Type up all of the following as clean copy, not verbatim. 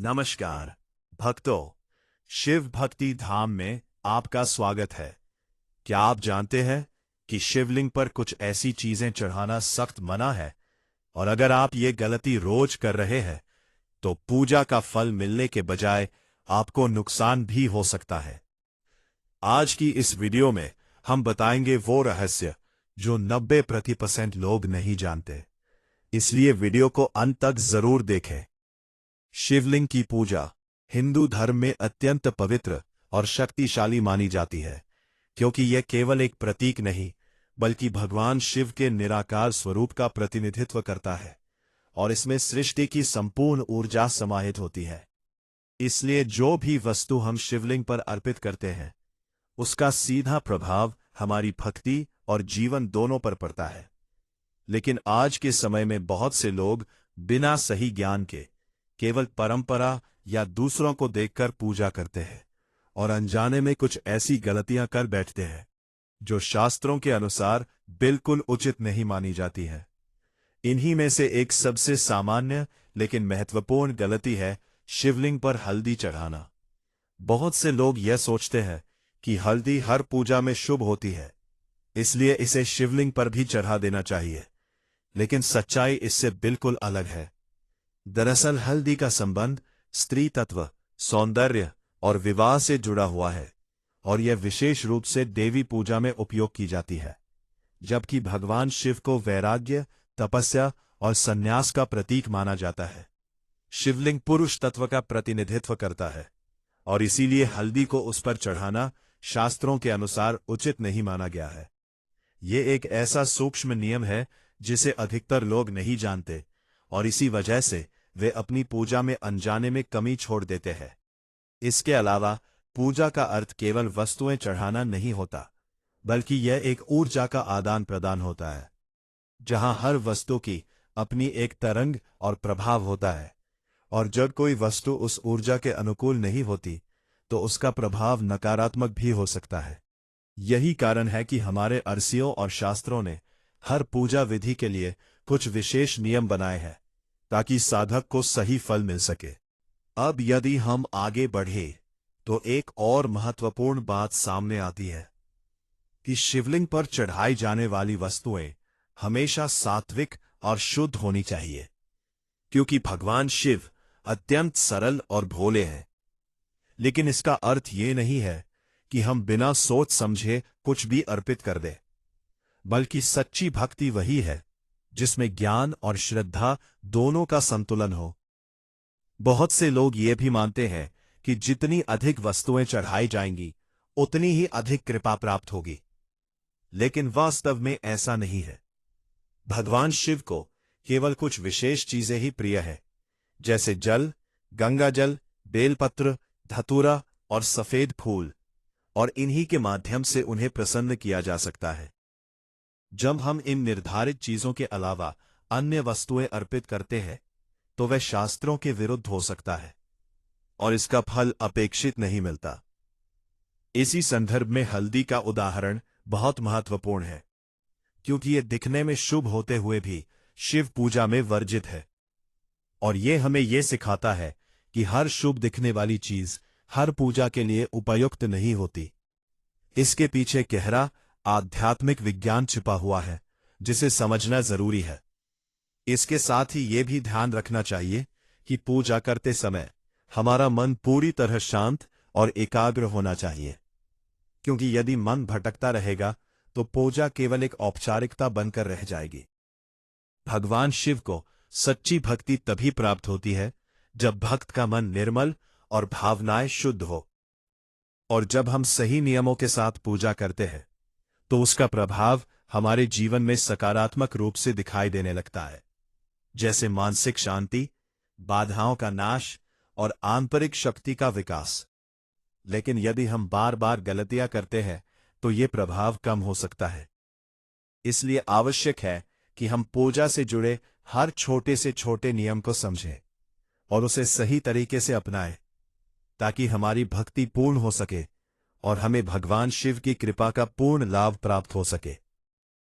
नमस्कार भक्तों, शिव भक्ति धाम में आपका स्वागत है। क्या आप जानते हैं कि शिवलिंग पर कुछ ऐसी चीजें चढ़ाना सख्त मना है, और अगर आप ये गलती रोज कर रहे हैं तो पूजा का फल मिलने के बजाय आपको नुकसान भी हो सकता है। आज की इस वीडियो में हम बताएंगे वो रहस्य जो 90% लोग नहीं जानते, इसलिए वीडियो को अंत तक जरूर देखें। शिवलिंग की पूजा हिंदू धर्म में अत्यंत पवित्र और शक्तिशाली मानी जाती है, क्योंकि यह केवल एक प्रतीक नहीं बल्कि भगवान शिव के निराकार स्वरूप का प्रतिनिधित्व करता है, और इसमें सृष्टि की संपूर्ण ऊर्जा समाहित होती है। इसलिए जो भी वस्तु हम शिवलिंग पर अर्पित करते हैं, उसका सीधा प्रभाव हमारी भक्ति और जीवन दोनों पर पड़ता है। लेकिन आज के समय में बहुत से लोग बिना सही ज्ञान के केवल परंपरा या दूसरों को देखकर पूजा करते हैं, और अनजाने में कुछ ऐसी गलतियां कर बैठते हैं जो शास्त्रों के अनुसार बिल्कुल उचित नहीं मानी जाती है। इन्हीं में से एक सबसे सामान्य लेकिन महत्वपूर्ण गलती है शिवलिंग पर हल्दी चढ़ाना। बहुत से लोग यह सोचते हैं कि हल्दी हर पूजा में शुभ होती है, इसलिए इसे शिवलिंग पर भी चढ़ा देना चाहिए, लेकिन सच्चाई इससे बिल्कुल अलग है। दरअसल हल्दी का संबंध स्त्री तत्व, सौंदर्य और विवाह से जुड़ा हुआ है, और यह विशेष रूप से देवी पूजा में उपयोग की जाती है, जबकि भगवान शिव को वैराग्य, तपस्या और संन्यास का प्रतीक माना जाता है। शिवलिंग पुरुष तत्व का प्रतिनिधित्व करता है, और इसीलिए हल्दी को उस पर चढ़ाना शास्त्रों के अनुसार उचित नहीं माना गया है। ये एक ऐसा सूक्ष्म नियम है जिसे अधिकतर लोग नहीं जानते, और इसी वजह से वे अपनी पूजा में अनजाने में कमी छोड़ देते हैं। इसके अलावा पूजा का अर्थ केवल वस्तुएं चढ़ाना नहीं होता, बल्कि यह एक ऊर्जा का आदान प्रदान होता है, जहां हर वस्तु की अपनी एक तरंग और प्रभाव होता है, और जब कोई वस्तु उस ऊर्जा के अनुकूल नहीं होती तो उसका प्रभाव नकारात्मक भी हो सकता है। यही कारण है कि हमारे अरसियों और शास्त्रों ने हर पूजा विधि के लिए कुछ विशेष नियम बनाए हैं, ताकि साधक को सही फल मिल सके। अब यदि हम आगे बढ़े तो एक और महत्वपूर्ण बात सामने आती है कि शिवलिंग पर चढ़ाई जाने वाली वस्तुएं हमेशा सात्विक और शुद्ध होनी चाहिए, क्योंकि भगवान शिव अत्यंत सरल और भोले हैं। लेकिन इसका अर्थ ये नहीं है कि हम बिना सोच समझे कुछ भी अर्पित कर दें, बल्कि सच्ची भक्ति वही है जिसमें ज्ञान और श्रद्धा दोनों का संतुलन हो। बहुत से लोग ये भी मानते हैं कि जितनी अधिक वस्तुएं चढ़ाई जाएंगी उतनी ही अधिक कृपा प्राप्त होगी, लेकिन वास्तव में ऐसा नहीं है। भगवान शिव को केवल कुछ विशेष चीजें ही प्रिय है, जैसे जल, गंगा जल, बेलपत्र, धतूरा और सफेद फूल, और इन्हीं के माध्यम से उन्हें प्रसन्न किया जा सकता है। जब हम इन निर्धारित चीजों के अलावा अन्य वस्तुएं अर्पित करते हैं तो वह शास्त्रों के विरुद्ध हो सकता है, और इसका फल अपेक्षित नहीं मिलता। इसी संदर्भ में हल्दी का उदाहरण बहुत महत्वपूर्ण है, क्योंकि यह दिखने में शुभ होते हुए भी शिव पूजा में वर्जित है, और यह हमें यह सिखाता है कि हर शुभ दिखने वाली चीज हर पूजा के लिए उपयुक्त नहीं होती। इसके पीछे गहरा आध्यात्मिक विज्ञान छिपा हुआ है, जिसे समझना जरूरी है। इसके साथ ही ये भी ध्यान रखना चाहिए कि पूजा करते समय हमारा मन पूरी तरह शांत और एकाग्र होना चाहिए, क्योंकि यदि मन भटकता रहेगा तो पूजा केवल एक औपचारिकता बनकर रह जाएगी। भगवान शिव को सच्ची भक्ति तभी प्राप्त होती है जब भक्त का मन निर्मल और भावनाएं शुद्ध हो, और जब हम सही नियमों के साथ पूजा करते हैं तो उसका प्रभाव हमारे जीवन में सकारात्मक रूप से दिखाई देने लगता है, जैसे मानसिक शांति, बाधाओं का नाश और आंतरिक शक्ति का विकास। लेकिन यदि हम बार बार गलतियां करते हैं तो ये प्रभाव कम हो सकता है। इसलिए आवश्यक है कि हम पूजा से जुड़े हर छोटे से छोटे नियम को समझें और उसे सही तरीके से अपनाएं, ताकि हमारी भक्ति पूर्ण हो सके और हमें भगवान शिव की कृपा का पूर्ण लाभ प्राप्त हो सके।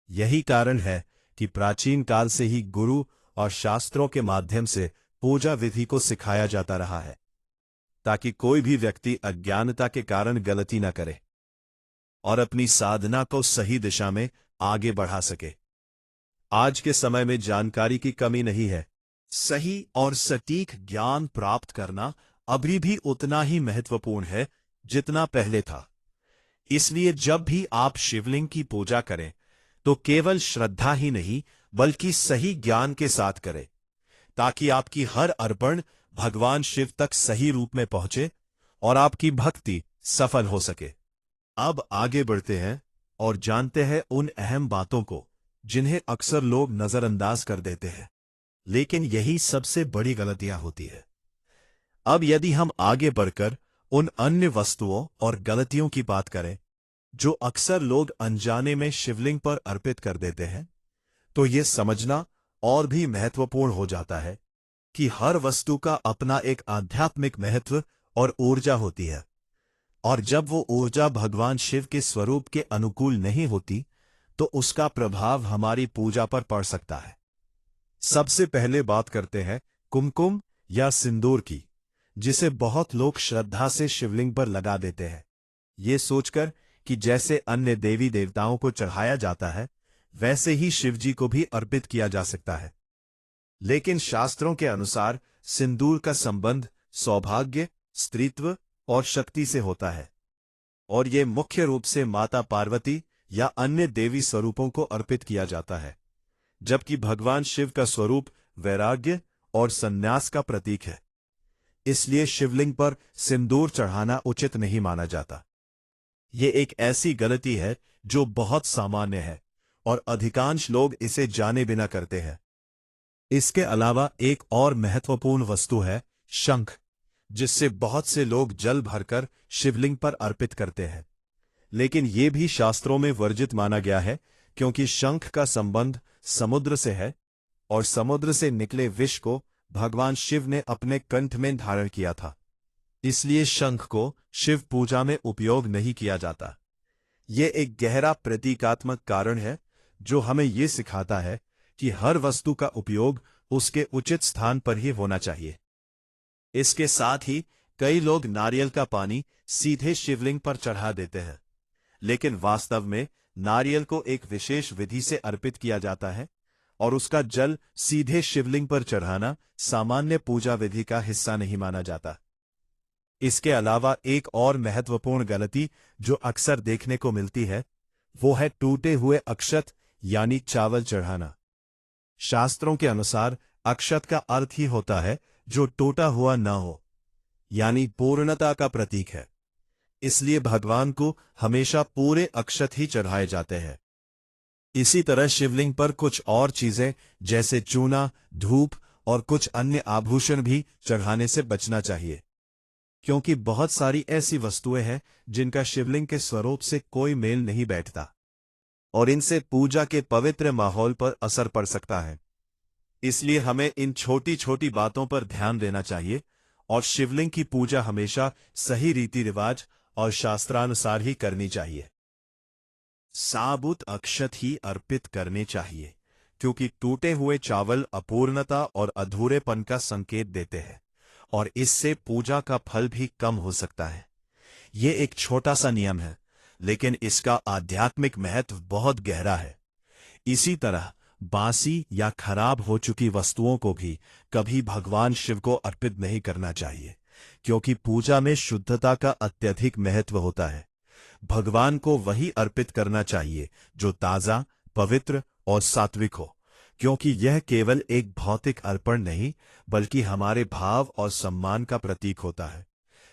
यही कारण है कि प्राचीन काल से ही गुरु और शास्त्रों के माध्यम से पूजा विधि को सिखाया जाता रहा है, ताकि कोई भी व्यक्ति अज्ञानता के कारण गलती न करे और अपनी साधना को सही दिशा में आगे बढ़ा सके। आज के समय में जानकारी की कमी नहीं है। सही और सटीक ज्ञान प्राप्त करना अभी भी उतना ही महत्वपूर्ण है जितना पहले था। इसलिए जब भी आप शिवलिंग की पूजा करें तो केवल श्रद्धा ही नहीं बल्कि सही ज्ञान के साथ करें, ताकि आपकी हर अर्पण भगवान शिव तक सही रूप में पहुंचे और आपकी भक्ति सफल हो सके। अब आगे बढ़ते हैं और जानते हैं उन अहम बातों को जिन्हें अक्सर लोग नजरअंदाज कर देते हैं, लेकिन यही सबसे बड़ी गलतियां होती है। अब यदि हम आगे बढ़कर उन अन्य वस्तुओं और गलतियों की बात करें जो अक्सर लोग अनजाने में शिवलिंग पर अर्पित कर देते हैं, तो यह समझना और भी महत्वपूर्ण हो जाता है कि हर वस्तु का अपना एक आध्यात्मिक महत्व और ऊर्जा होती है, और जब वो ऊर्जा भगवान शिव के स्वरूप के अनुकूल नहीं होती तो उसका प्रभाव हमारी पूजा पर पड़ सकता है। सबसे पहले बात करते हैं कुमकुम या सिंदूर की, जिसे बहुत लोग श्रद्धा से शिवलिंग पर लगा देते हैं, ये सोचकर कि जैसे अन्य देवी देवताओं को चढ़ाया जाता है वैसे ही शिवजी को भी अर्पित किया जा सकता है। लेकिन शास्त्रों के अनुसार सिंदूर का संबंध सौभाग्य, स्त्रीत्व और शक्ति से होता है, और ये मुख्य रूप से माता पार्वती या अन्य देवी स्वरूपों को अर्पित किया जाता है, जबकि भगवान शिव का स्वरूप वैराग्य और संन्यास का प्रतीक है। इसलिए शिवलिंग पर सिंदूर चढ़ाना उचित नहीं माना जाता। ये एक ऐसी गलती है जो बहुत सामान्य है और अधिकांश लोग इसे जाने बिना करते हैं। इसके अलावा एक और महत्वपूर्ण वस्तु है शंख, जिससे बहुत से लोग जल भरकर शिवलिंग पर अर्पित करते हैं, लेकिन ये भी शास्त्रों में वर्जित माना गया है, क्योंकि शंख का संबंध समुद्र से है और समुद्र से निकले विष को भगवान शिव ने अपने कंठ में धारण किया था। इसलिए शंख को शिव पूजा में उपयोग नहीं किया जाता। ये एक गहरा प्रतीकात्मक कारण है जो हमें ये सिखाता है कि हर वस्तु का उपयोग उसके उचित स्थान पर ही होना चाहिए। इसके साथ ही कई लोग नारियल का पानी सीधे शिवलिंग पर चढ़ा देते हैं, लेकिन वास्तव में नारियल को एक विशेष विधि से अर्पित किया जाता है और उसका जल सीधे शिवलिंग पर चढ़ाना सामान्य पूजा विधि का हिस्सा नहीं माना जाता। इसके अलावा एक और महत्वपूर्ण गलती जो अक्सर देखने को मिलती है वो है टूटे हुए अक्षत यानी चावल चढ़ाना। शास्त्रों के अनुसार अक्षत का अर्थ ही होता है जो टूटा हुआ न हो, यानी पूर्णता का प्रतीक है। इसलिए भगवान को हमेशा पूरे अक्षत ही चढ़ाए जाते हैं। इसी तरह शिवलिंग पर कुछ और चीजें जैसे चूना, धूप और कुछ अन्य आभूषण भी चढ़ाने से बचना चाहिए, क्योंकि बहुत सारी ऐसी वस्तुएं हैं जिनका शिवलिंग के स्वरूप से कोई मेल नहीं बैठता और इनसे पूजा के पवित्र माहौल पर असर पड़ सकता है। इसलिए हमें इन छोटी छोटी बातों पर ध्यान देना चाहिए और शिवलिंग की पूजा हमेशा सही रीति रिवाज और शास्त्रानुसार ही करनी चाहिए। साबुत अक्षत ही अर्पित करने चाहिए, क्योंकि टूटे हुए चावल अपूर्णता और अधूरेपन का संकेत देते हैं और इससे पूजा का फल भी कम हो सकता है। ये एक छोटा सा नियम है, लेकिन इसका आध्यात्मिक महत्व बहुत गहरा है। इसी तरह बासी या खराब हो चुकी वस्तुओं को भी कभी भगवान शिव को अर्पित नहीं करना चाहिए, क्योंकि पूजा में शुद्धता का अत्यधिक महत्व होता है। भगवान को वही अर्पित करना चाहिए जो ताजा, पवित्र और सात्विक हो, क्योंकि यह केवल एक भौतिक अर्पण नहीं बल्कि हमारे भाव और सम्मान का प्रतीक होता है।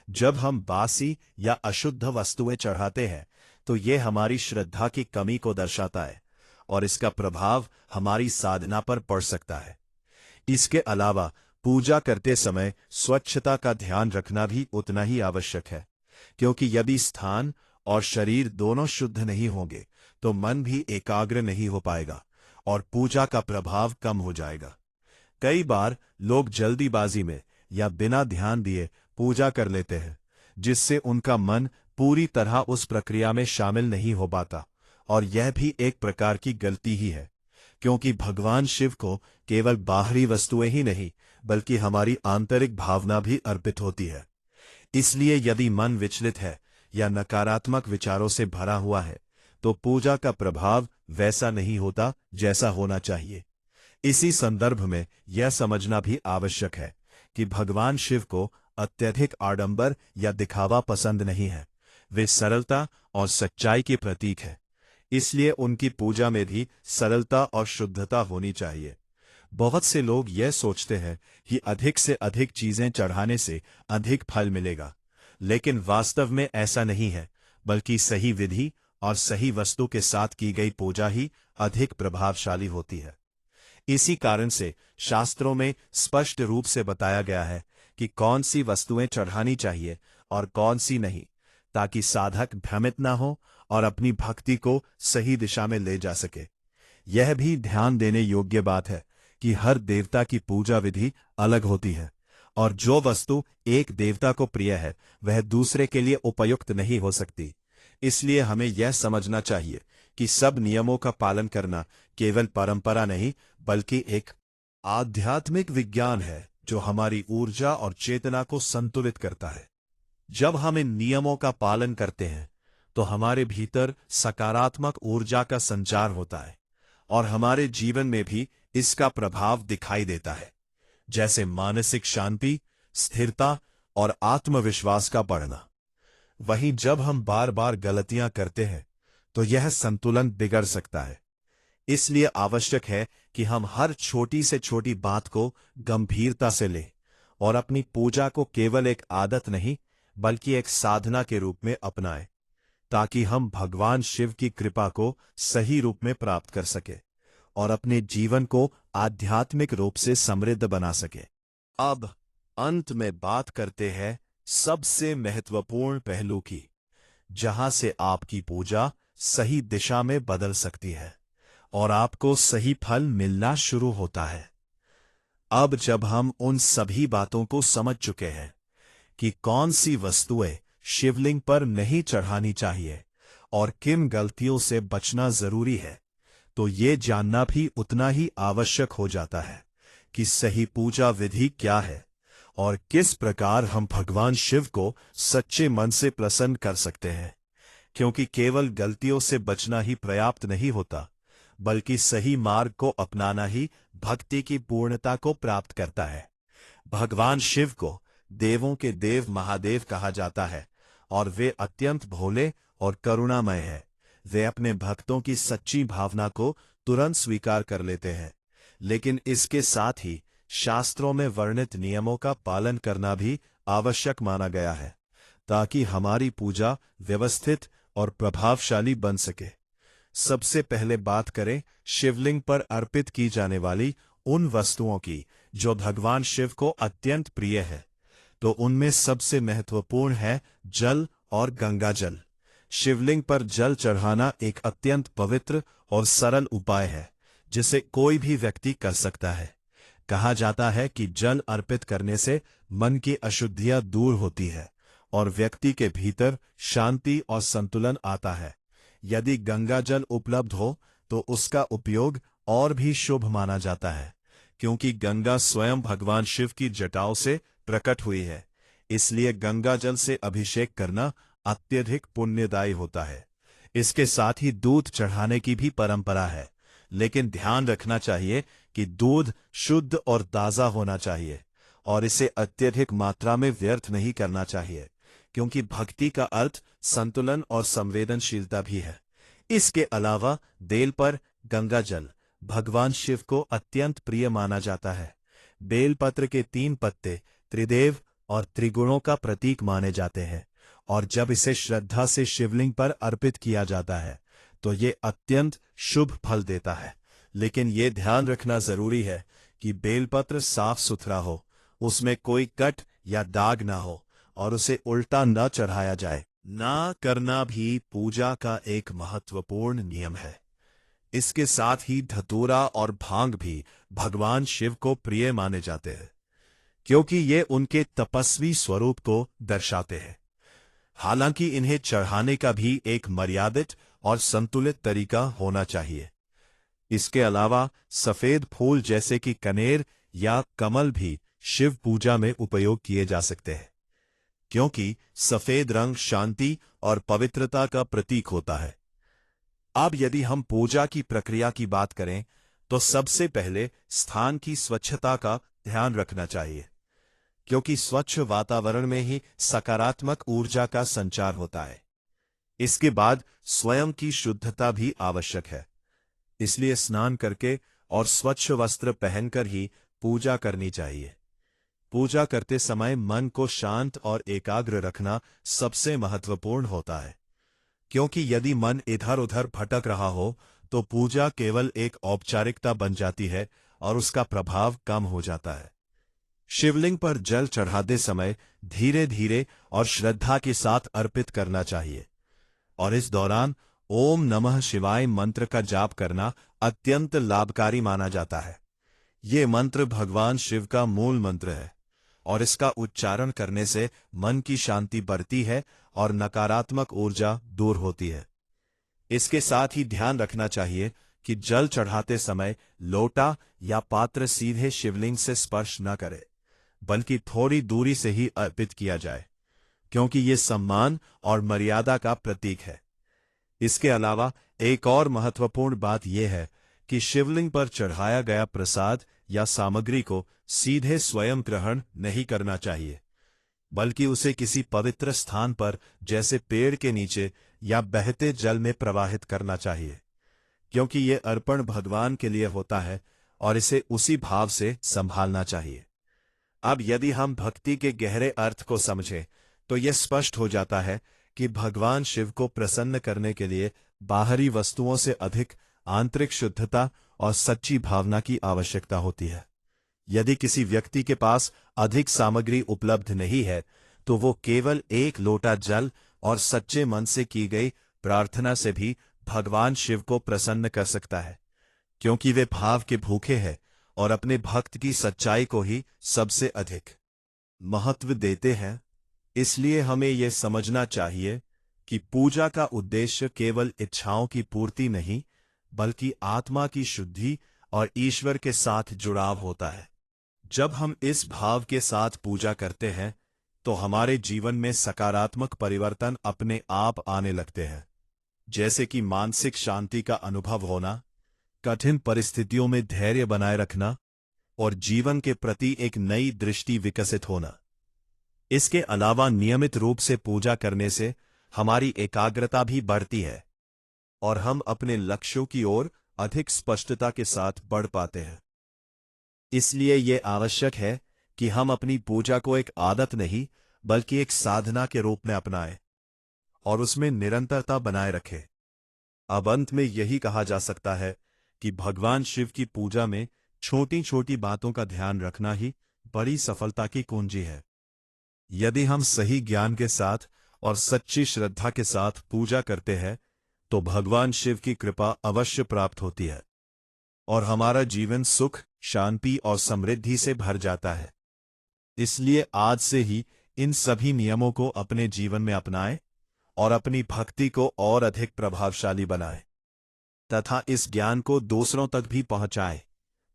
जब हम बासी या अशुद्ध वस्तुएं चढ़ाते हैं तो यह हमारी श्रद्धा की कमी को दर्शाता है और इसका प्रभाव हमारी साधना पर पड़ सकता है। इसके अलावा पूजा करते समय स्वच्छता का ध्यान रखना भी उतना ही आवश्यक है, क्योंकि यदि स्थान और शरीर दोनों शुद्ध नहीं होंगे तो मन भी एकाग्र नहीं हो पाएगा और पूजा का प्रभाव कम हो जाएगा। कई बार लोग जल्दीबाजी में या बिना ध्यान दिए पूजा कर लेते हैं, जिससे उनका मन पूरी तरह उस प्रक्रिया में शामिल नहीं हो पाता, और यह भी एक प्रकार की गलती ही है, क्योंकि भगवान शिव को केवल बाहरी वस्तुएं ही नहीं बल्कि हमारी आंतरिक भावना भी अर्पित होती है। इसलिए यदि मन विचलित है या नकारात्मक विचारों से भरा हुआ है, तो पूजा का प्रभाव वैसा नहीं होता जैसा होना चाहिए। इसी संदर्भ में यह समझना भी आवश्यक है कि भगवान शिव को अत्यधिक आडंबर या दिखावा पसंद नहीं है। वे सरलता और सच्चाई के प्रतीक है। इसलिए उनकी पूजा में भी सरलता और शुद्धता होनी चाहिए। बहुत से लोग यह सोचते हैं कि अधिक से अधिक चीजें चढ़ाने से अधिक फल मिलेगा, लेकिन वास्तव में ऐसा नहीं है, बल्कि सही विधि और सही वस्तु के साथ की गई पूजा ही अधिक प्रभावशाली होती है। इसी कारण से शास्त्रों में स्पष्ट रूप से बताया गया है कि कौन सी वस्तुएं चढ़ानी चाहिए और कौन सी नहीं, ताकि साधक भ्रमित न हो और अपनी भक्ति को सही दिशा में ले जा सके। यह भी ध्यान देने योग्य बात है कि हर देवता की पूजा विधि अलग होती है, और जो वस्तु एक देवता को प्रिय है वह दूसरे के लिए उपयुक्त नहीं हो सकती। इसलिए हमें यह समझना चाहिए कि सब नियमों का पालन करना केवल परंपरा नहीं, बल्कि एक आध्यात्मिक विज्ञान है जो हमारी ऊर्जा और चेतना को संतुलित करता है। जब हम इन नियमों का पालन करते हैं तो हमारे भीतर सकारात्मक ऊर्जा का संचार होता है और हमारे जीवन में भी इसका प्रभाव दिखाई देता है, जैसे मानसिक शांति, स्थिरता और आत्मविश्वास का बढ़ना। वहीं जब हम बार बार गलतियां करते हैं तो यह संतुलन बिगड़ सकता है। इसलिए आवश्यक है कि हम हर छोटी से छोटी बात को गंभीरता से लें और अपनी पूजा को केवल एक आदत नहीं, बल्कि एक साधना के रूप में अपनाएं, ताकि हम भगवान शिव की कृपा को सही रूप में प्राप्त कर सके और अपने जीवन को आध्यात्मिक रूप से समृद्ध बना सके। अब अंत में बात करते हैं सबसे महत्वपूर्ण पहलू की, जहां से आपकी पूजा सही दिशा में बदल सकती है और आपको सही फल मिलना शुरू होता है। अब जब हम उन सभी बातों को समझ चुके हैं कि कौन सी वस्तुएं शिवलिंग पर नहीं चढ़ानी चाहिए और किन गलतियों से बचना जरूरी है, तो ये जानना भी उतना ही आवश्यक हो जाता है कि सही पूजा विधि क्या है और किस प्रकार हम भगवान शिव को सच्चे मन से प्रसन्न कर सकते हैं। क्योंकि केवल गलतियों से बचना ही पर्याप्त नहीं होता, बल्कि सही मार्ग को अपनाना ही भक्ति की पूर्णता को प्राप्त करता है। भगवान शिव को देवों के देव महादेव कहा जाता है और वे अत्यंत भोले और करुणामय हैं। वे अपने भक्तों की सच्ची भावना को तुरंत स्वीकार कर लेते हैं, लेकिन इसके साथ ही शास्त्रों में वर्णित नियमों का पालन करना भी आवश्यक माना गया है, ताकि हमारी पूजा व्यवस्थित और प्रभावशाली बन सके। सबसे पहले बात करें शिवलिंग पर अर्पित की जाने वाली उन वस्तुओं की जो भगवान शिव को अत्यंत प्रिय है, तो उनमें सबसे महत्वपूर्ण है जल और गंगा जल। शिवलिंग पर जल चढ़ाना एक अत्यंत पवित्र और सरल उपाय है जिसे कोई भी व्यक्ति कर सकता है। कहा जाता है कि जल अर्पित करने से मन की अशुद्धियां दूर होती है और व्यक्ति के भीतर शांति और संतुलन आता है। यदि गंगा जल उपलब्ध हो तो उसका उपयोग और भी शुभ माना जाता है, क्योंकि गंगा स्वयं भगवान शिव की जटाओं से प्रकट हुई है। इसलिए गंगा जल से अभिषेक करना अत्यधिक पुण्यदायी होता है। इसके साथ ही दूध चढ़ाने की भी परंपरा है, लेकिन ध्यान रखना चाहिए कि दूध शुद्ध और ताजा होना चाहिए और इसे अत्यधिक मात्रा में व्यर्थ नहीं करना चाहिए, क्योंकि भक्ति का अर्थ संतुलन और संवेदनशीलता भी है। इसके अलावा बेल पर गंगा जल भगवान शिव को अत्यंत प्रिय माना जाता है। बेलपत्र के 3 पत्ते त्रिदेव और त्रिगुणों का प्रतीक माने जाते हैं और जब इसे श्रद्धा से शिवलिंग पर अर्पित किया जाता है तो ये अत्यंत शुभ फल देता है। लेकिन ये ध्यान रखना जरूरी है कि बेलपत्र साफ सुथरा हो, उसमें कोई कट या दाग ना हो और उसे उल्टा न चढ़ाया जाए। ना करना भी पूजा का एक महत्वपूर्ण नियम है। इसके साथ ही धतूरा और भांग भी भगवान शिव को प्रिय माने जाते हैं, क्योंकि ये उनके तपस्वी स्वरूप को दर्शाते हैं। हालांकि इन्हें चढ़ाने का भी एक मर्यादित और संतुलित तरीका होना चाहिए। इसके अलावा सफेद फूल जैसे कि कनेर या कमल भी शिव पूजा में उपयोग किए जा सकते हैं, क्योंकि सफेद रंग शांति और पवित्रता का प्रतीक होता है। अब यदि हम पूजा की प्रक्रिया की बात करें तो सबसे पहले स्थान की स्वच्छता का ध्यान रखना चाहिए, क्योंकि स्वच्छ वातावरण में ही सकारात्मक ऊर्जा का संचार होता है। इसके बाद स्वयं की शुद्धता भी आवश्यक है, इसलिए स्नान करके और स्वच्छ वस्त्र पहनकर ही पूजा करनी चाहिए। पूजा करते समय मन को शांत और एकाग्र रखना सबसे महत्वपूर्ण होता है, क्योंकि यदि मन इधर उधर भटक रहा हो तो पूजा केवल एक औपचारिकता बन जाती है और उसका प्रभाव कम हो जाता है। शिवलिंग पर जल चढ़ाते समय धीरे धीरे और श्रद्धा के साथ अर्पित करना चाहिए, और इस दौरान ओम नमः शिवाय मंत्र का जाप करना अत्यंत लाभकारी माना जाता है। ये मंत्र भगवान शिव का मूल मंत्र है, और इसका उच्चारण करने से मन की शांति बढ़ती है और नकारात्मक ऊर्जा दूर होती है। इसके साथ ही ध्यान रखना चाहिए कि जल चढ़ाते समय लोटा या पात्र सीधे शिवलिंग से स्पर्श न करे, बल्कि थोड़ी दूरी से ही अर्पित किया जाए, क्योंकि ये सम्मान और मर्यादा का प्रतीक है। इसके अलावा एक और महत्वपूर्ण बात यह है कि शिवलिंग पर चढ़ाया गया प्रसाद या सामग्री को सीधे स्वयं ग्रहण नहीं करना चाहिए, बल्कि उसे किसी पवित्र स्थान पर जैसे पेड़ के नीचे या बहते जल में प्रवाहित करना चाहिए, क्योंकि ये अर्पण भगवान के लिए होता है और इसे उसी भाव से संभालना चाहिए। अब यदि हम भक्ति के गहरे अर्थ को समझें तो यह स्पष्ट हो जाता है कि भगवान शिव को प्रसन्न करने के लिए बाहरी वस्तुओं से अधिक आंतरिक शुद्धता और सच्ची भावना की आवश्यकता होती है। यदि किसी व्यक्ति के पास अधिक सामग्री उपलब्ध नहीं है तो वो केवल एक लोटा जल और सच्चे मन से की गई प्रार्थना से भी भगवान शिव को प्रसन्न कर सकता है, क्योंकि वे भाव के भूखे हैं और अपने भक्त की सच्चाई को ही सबसे अधिक महत्व देते हैं। इसलिए हमें यह समझना चाहिए कि पूजा का उद्देश्य केवल इच्छाओं की पूर्ति नहीं, बल्कि आत्मा की शुद्धि और ईश्वर के साथ जुड़ाव होता है। जब हम इस भाव के साथ पूजा करते हैं तो हमारे जीवन में सकारात्मक परिवर्तन अपने आप आने लगते हैं, जैसे कि मानसिक शांति का अनुभव होना, कठिन परिस्थितियों में धैर्य बनाए रखना और जीवन के प्रति एक नई दृष्टि विकसित होना। इसके अलावा नियमित रूप से पूजा करने से हमारी एकाग्रता भी बढ़ती है और हम अपने लक्ष्यों की ओर अधिक स्पष्टता के साथ बढ़ पाते हैं। इसलिए यह आवश्यक है कि हम अपनी पूजा को एक आदत नहीं बल्कि एक साधना के रूप में अपनाएं और उसमें निरंतरता बनाए रखें। अब अंत में यही कहा जा सकता है कि भगवान शिव की पूजा में छोटी छोटी बातों का ध्यान रखना ही बड़ी सफलता की कुंजी है। यदि हम सही ज्ञान के साथ और सच्ची श्रद्धा के साथ पूजा करते हैं तो भगवान शिव की कृपा अवश्य प्राप्त होती है और हमारा जीवन सुख, शांति और समृद्धि से भर जाता है। इसलिए आज से ही इन सभी नियमों को अपने जीवन में अपनाएं और अपनी भक्ति को और अधिक प्रभावशाली बनाएं तथा इस ज्ञान को दूसरों तक भी पहुंचाएं,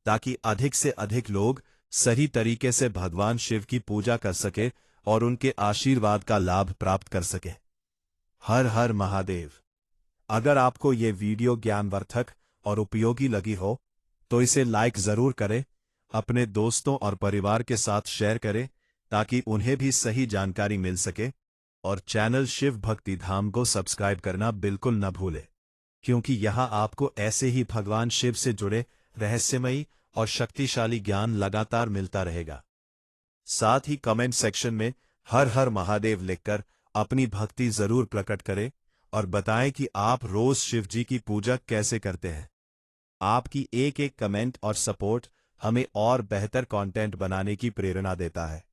ताकि अधिक से अधिक लोग सही तरीके से भगवान शिव की पूजा कर सके और उनके आशीर्वाद का लाभ प्राप्त कर सके। हर हर महादेव। अगर आपको ये वीडियो ज्ञानवर्धक और उपयोगी लगी हो तो इसे लाइक जरूर करें, अपने दोस्तों और परिवार के साथ शेयर करें ताकि उन्हें भी सही जानकारी मिल सके, और चैनल शिव भक्ति धाम को सब्सक्राइब करना बिल्कुल न भूलें, क्योंकि यहां आपको ऐसे ही भगवान शिव से जुड़े रहस्यमयी और शक्तिशाली ज्ञान लगातार मिलता रहेगा। साथ ही कमेंट सेक्शन में हर हर महादेव लिखकर अपनी भक्ति जरूर प्रकट करें और बताएं कि आप रोज शिव जी की पूजा कैसे करते हैं। आपकी एक एक कमेंट और सपोर्ट हमें और बेहतर कंटेंट बनाने की प्रेरणा देता है।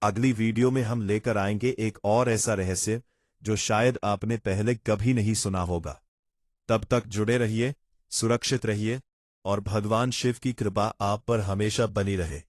अगली वीडियो में हम लेकर आएंगे एक और ऐसा रहस्य जो शायद आपने पहले कभी नहीं सुना होगा। तब तक जुड़े रहिए, सुरक्षित रहिए और भगवान शिव की कृपा आप पर हमेशा बनी रहे।